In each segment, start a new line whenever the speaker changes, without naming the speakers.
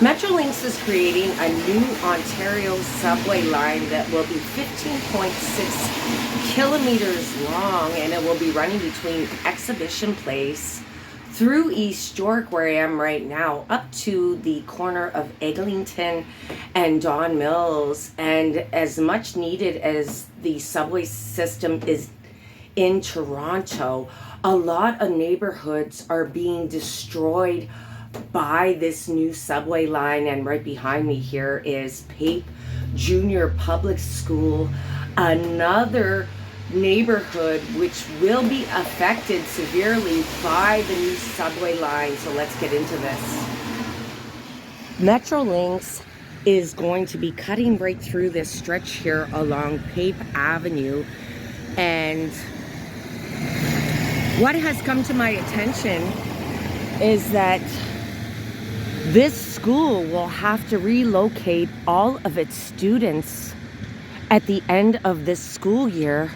Metrolinx is creating a new Ontario subway line that will be 15.6 kilometers long, and it will be running between Exhibition Place through East York, where I am right now, up to the corner of Eglinton and Don Mills. And as much needed as the subway system is in Toronto, a lot of neighborhoods are being destroyed by this new subway line. And right behind me here is Pape Junior Public School, another neighborhood which will be affected severely by the new subway line. So let's get into this. Metrolinx is going to be cutting right through this stretch here along Pape Avenue, and what has come to my attention is that this school will have to relocate all of its students at the end of this school year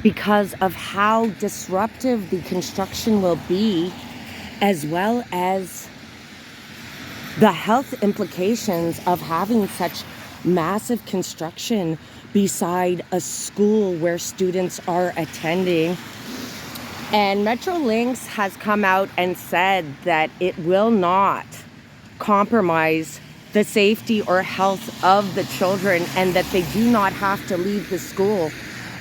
because of how disruptive the construction will be, as well as the health implications of having such massive construction beside a school where students are attending. And Metrolinx has come out and said that it will not compromise the safety or health of the children, and that they do not have to leave the school.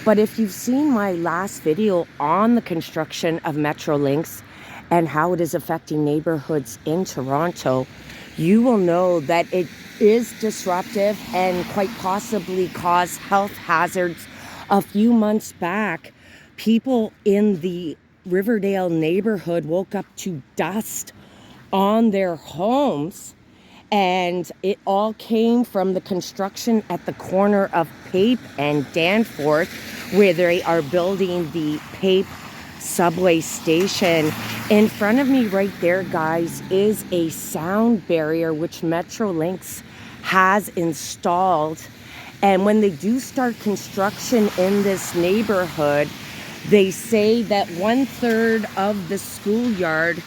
But if you've seen my last video on the construction of Metrolinx and how it is affecting neighborhoods in Toronto, you will know that it is disruptive and quite possibly cause health hazards. A few months back, people in the Riverdale neighborhood woke up to dust on their homes, and it all came from the construction at the corner of Pape and Danforth, where they are building the Pape subway station. In front of me right there, guys, is a sound barrier which Metrolinx has installed. And when they do start construction in this neighborhood, they say that 1/3 of the schoolyard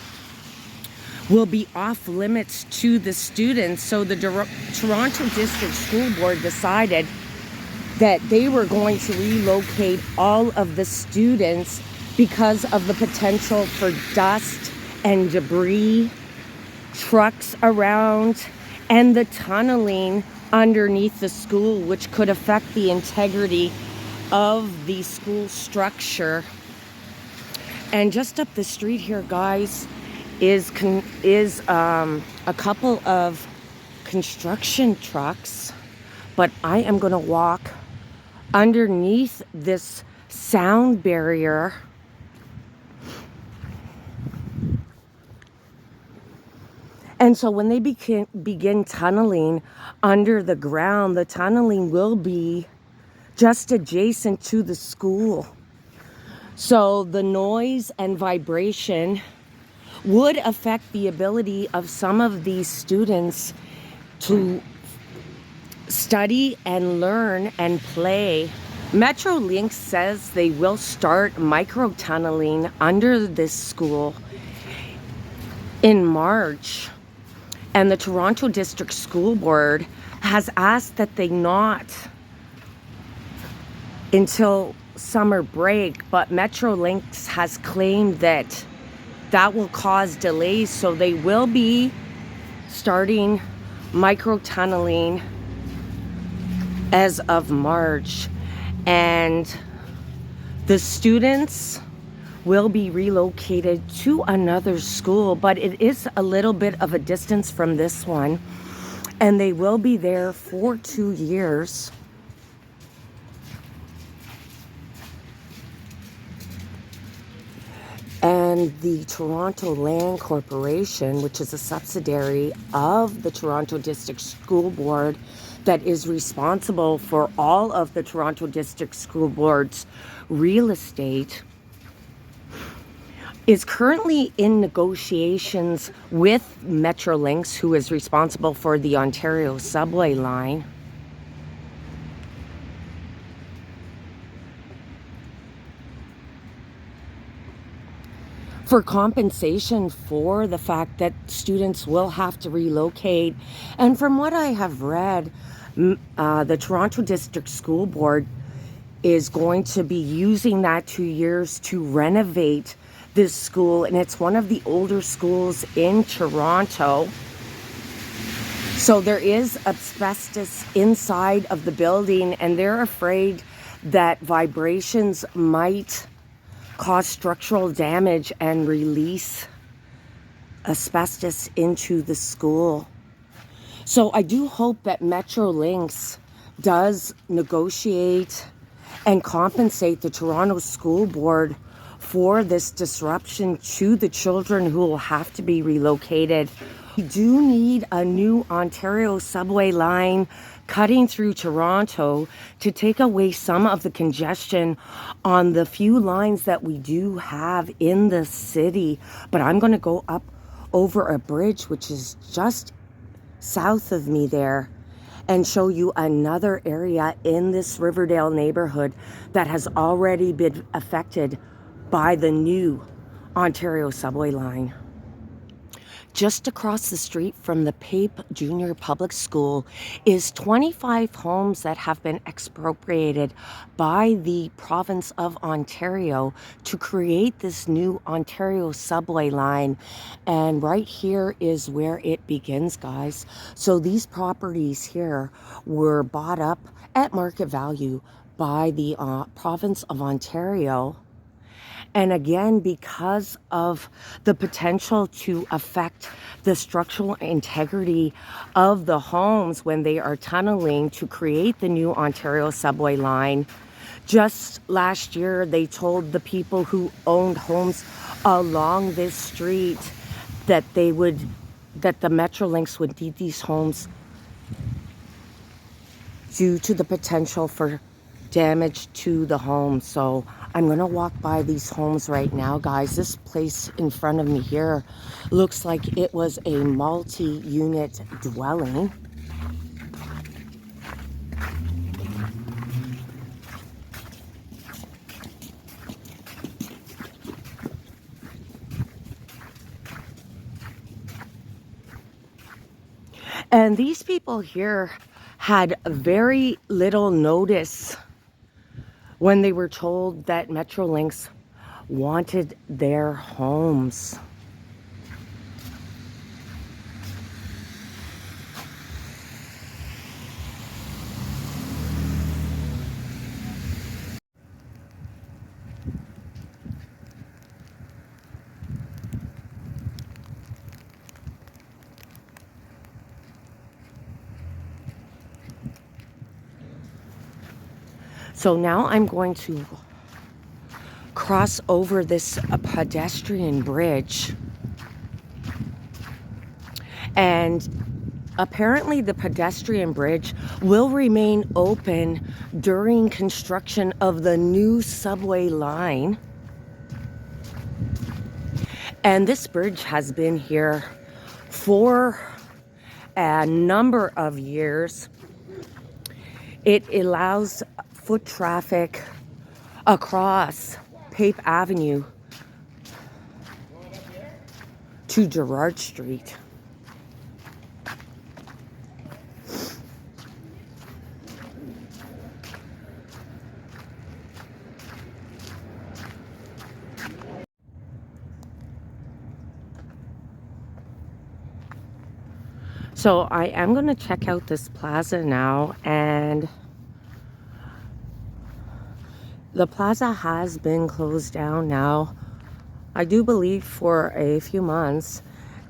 will be off limits to the students. So the Toronto District School Board decided that they were going to relocate all of the students because of the potential for dust and debris, trucks around, and the tunneling underneath the school, which could affect the integrity of the school structure. And just up the street here, guys, is a couple of construction trucks, but I am going to walk underneath this sound barrier. And so when they begin tunneling under the ground, the tunneling will be just adjacent to the school. So the noise and vibration would affect the ability of some of these students to study and learn and play. Metrolinx says they will start micro-tunneling under this school in March. And the Toronto District School Board has asked that they not until summer break, but Metrolinx has claimed that that will cause delays, so they will be starting micro-tunneling as of March. And the students will be relocated to another school, but it is a little bit of a distance from this one, and they will be there for 2 years. And the Toronto Land Corporation, which is a subsidiary of the Toronto District School Board that is responsible for all of the Toronto District School Board's real estate, is currently in negotiations with Metrolinx, who is responsible for the Ontario subway line, for compensation for the fact that students will have to relocate. And from what I have read, the Toronto District School Board is going to be using that 2 years to renovate this school, and it's one of the older schools in Toronto. So there is asbestos inside of the building, and they're afraid that vibrations might cause structural damage and release asbestos into the school. So I do hope that Metrolinx does negotiate and compensate the Toronto School Board for this disruption to the children who will have to be relocated. We do need a new Ontario subway line cutting through Toronto to take away some of the congestion on the few lines that we do have in the city. But I'm going to go up over a bridge, which is just south of me there, and show you another area in this Riverdale neighborhood that has already been affected by the new Ontario subway line. Just across the street from the Pape Junior Public School is 25 homes that have been expropriated by the province of Ontario to create this new Ontario subway line. And right here is where it begins, guys. So these properties here were bought up at market value by the province of Ontario. And again, because of the potential to affect the structural integrity of the homes when they are tunneling to create the new Ontario subway line, just last year they told the people who owned homes along this street that the Metrolinx would need these homes due to the potential for damage to the home. So I'm going to walk by these homes right now, guys. This place in front of me here looks like it was a multi-unit dwelling. And these people here had very little notice when they were told that Metrolinx wanted their homes. So now I'm going to cross over this pedestrian bridge. And apparently the pedestrian bridge will remain open during construction of the new subway line. And this bridge has been here for a number of years. It allows foot traffic across Pape Avenue to Gerrard Street. So I am going to check out this plaza now, and the plaza has been closed down now, I do believe, for a few months.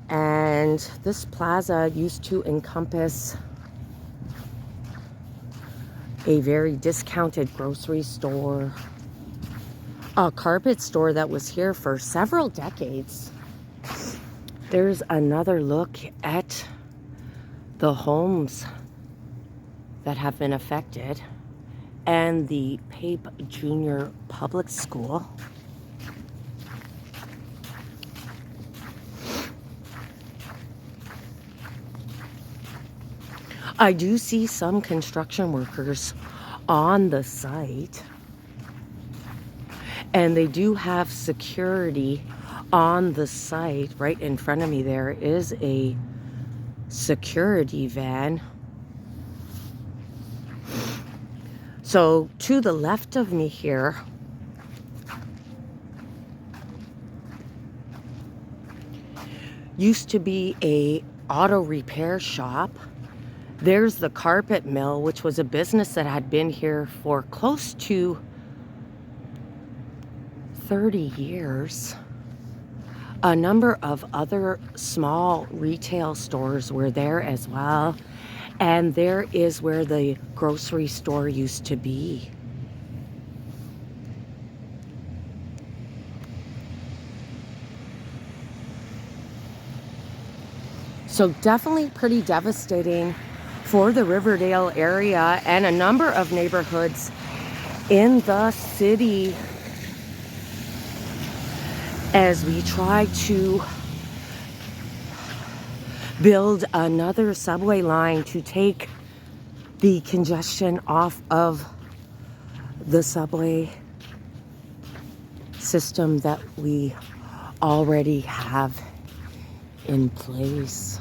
And this plaza used to encompass a very discounted grocery store, a carpet store that was here for several decades. There's another look at the homes that have been affected and the Pape Junior Public School. I do see some construction workers on the site, and they do have security On the site, right in front of me, there is a security van. So to the left of me here, used to be a auto repair shop. There's the carpet mill, which was a business that had been here for close to 30 years. A number of other small retail stores were there as well. And there is where the grocery store used to be. So definitely pretty devastating for the Riverdale area and a number of neighborhoods in the city as we try to build another subway line to take the congestion off of the subway system that we already have in place.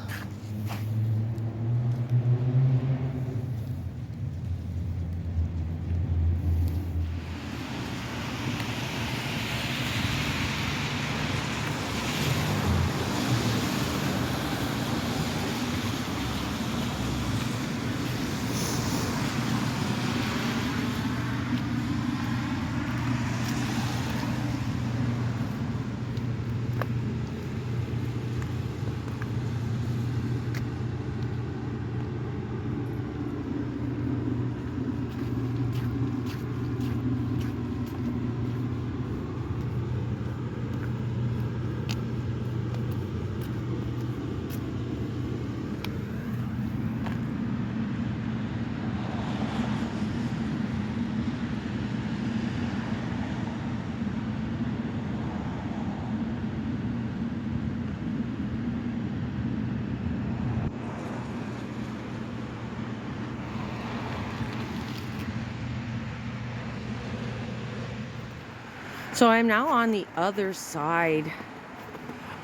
So I'm now on the other side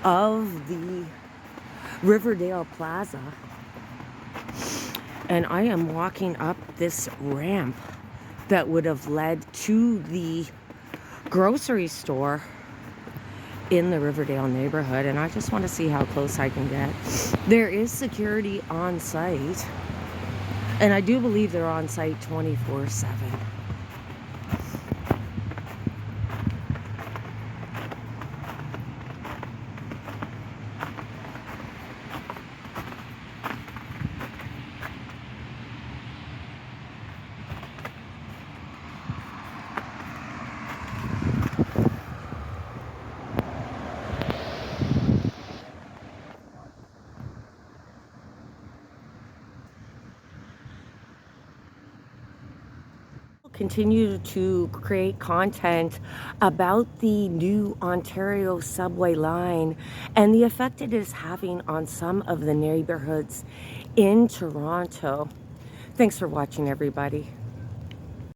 of the Riverdale Plaza, and I am walking up this ramp that would have led to the grocery store in the Riverdale neighborhood, and I just want to see how close I can get. There is security on site, and I do believe they're on site 24/7. Continue to create content about the new Ontario subway line and the effect it is having on some of the neighborhoods in Toronto. Thanks for watching, everybody.